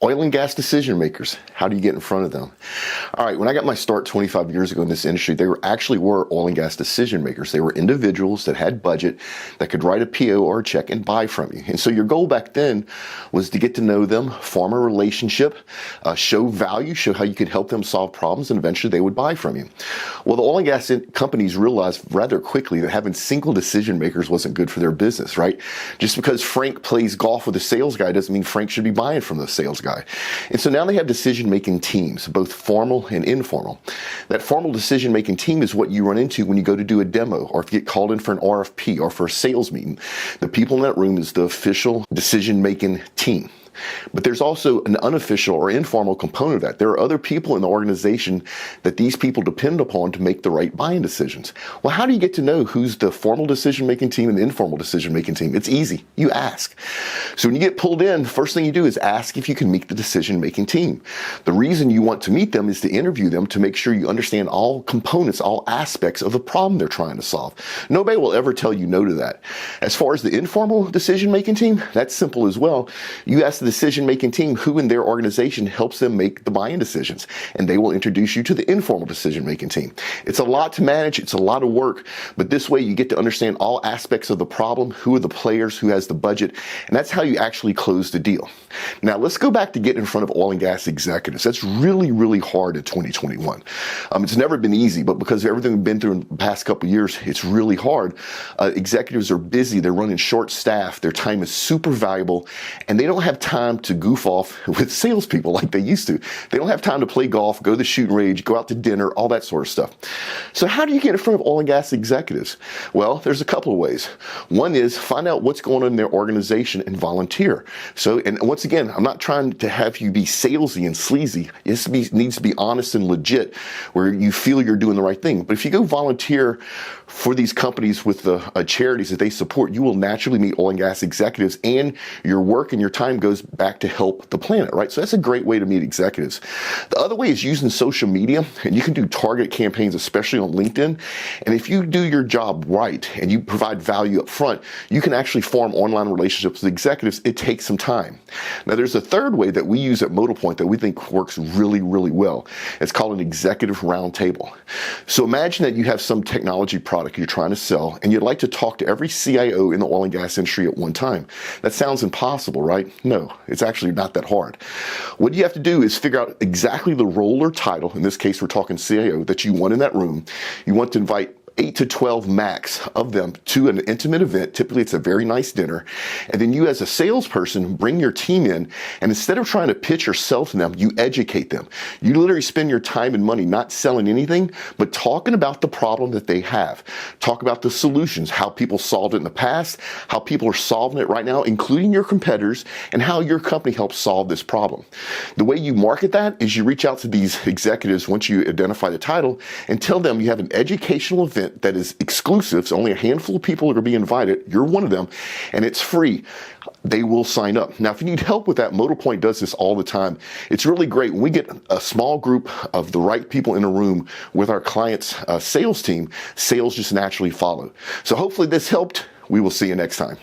Oil and gas decision makers, how do you get in front of them? All right, when I got my start 25 years ago in this industry, they were oil and gas decision makers. They were individuals that had budget, that could write a PO or a check and buy from you. And so your goal back then was to get to know them, form a relationship, show value, show how you could help them solve problems, and eventually they would buy from you. Well, the oil and gas companies realized rather quickly that having single decision makers wasn't good for their business, right? Just because Frank plays golf with a sales guy doesn't mean Frank should be buying from the sales guy. And so now they have decision-making teams, both formal and informal. That formal decision-making team is what you run into when you go to do a demo, or if you get called in for an RFP or for a sales meeting. The people in that room is the official decision-making team. But there's also an unofficial or informal component of that. There are other people in the organization that these people depend upon to make the right buying decisions. Well, how do you get to know who's the formal decision-making team and the informal decision-making team? It's easy. You ask. So when you get pulled in, first thing you do is ask if you can meet the decision-making team. The reason you want to meet them is to interview them to make sure you understand all components, all aspects of the problem they're trying to solve. Nobody will ever tell you no to that. As far as the informal decision-making team, that's simple as well. You ask the decision-making team who in their organization helps them make the buying decisions, and they will introduce you to the informal decision-making team. It's a lot to manage, it's a lot of work, but this way you get to understand all aspects of the problem, who are the players, who has the budget, and that's how you actually close the deal. Now let's go back to get in front of oil and gas executives. That's really, really hard in 2021. It's never been easy, but because of everything we've been through in the past couple of years, it's really hard. Executives are busy, they're running short staff, their time is super valuable, and they don't have time to goof off with salespeople like they used to. They don't have time to play golf, go to the shooting range, go out to dinner, all that sort of stuff. So how do you get in front of oil and gas executives? Well, there's a couple of ways. One is find out what's going on in their organization and volunteer. So, and once again, I'm not trying to have you be salesy and sleazy. It needs to be honest and legit where you feel you're doing the right thing. But if you go volunteer for these companies with the charities that they support, you will naturally meet oil and gas executives, and your work and your time goes back to help the planet, right? So that's a great way to meet executives. The other way is using social media, and you can do targeted campaigns, especially on LinkedIn. And if you do your job right and you provide value up front, you can actually form online relationships with executives. It takes some time. Now, there's a third way that we use at MotoPoint that we think works really, really well. It's called an executive roundtable. So imagine that you have some technology product you're trying to sell, and you'd like to talk to every CIO in the oil and gas industry at one time. That sounds impossible, right? No, it's actually not that hard. What you have to do is figure out exactly the role or title, in this case we're talking CIO, that you want in that room. You want to invite 8 to 12 max of them to an intimate event. Typically it's a very nice dinner. And then you as a salesperson bring your team in, and instead of trying to pitch or sell to them, you educate them. You literally spend your time and money not selling anything, but talking about the problem that they have. Talk about the solutions, how people solved it in the past, how people are solving it right now, including your competitors, and how your company helps solve this problem. The way you market that is you reach out to these executives once you identify the title and tell them you have an educational event that is exclusive, so only a handful of people are going to be invited. You're one of them, and it's free. They will sign up. Now, if you need help with that, MotoPoint does this all the time. It's really great. When we get a small group of the right people in a room with our clients' sales team, sales just naturally follow. So hopefully this helped. We will see you next time.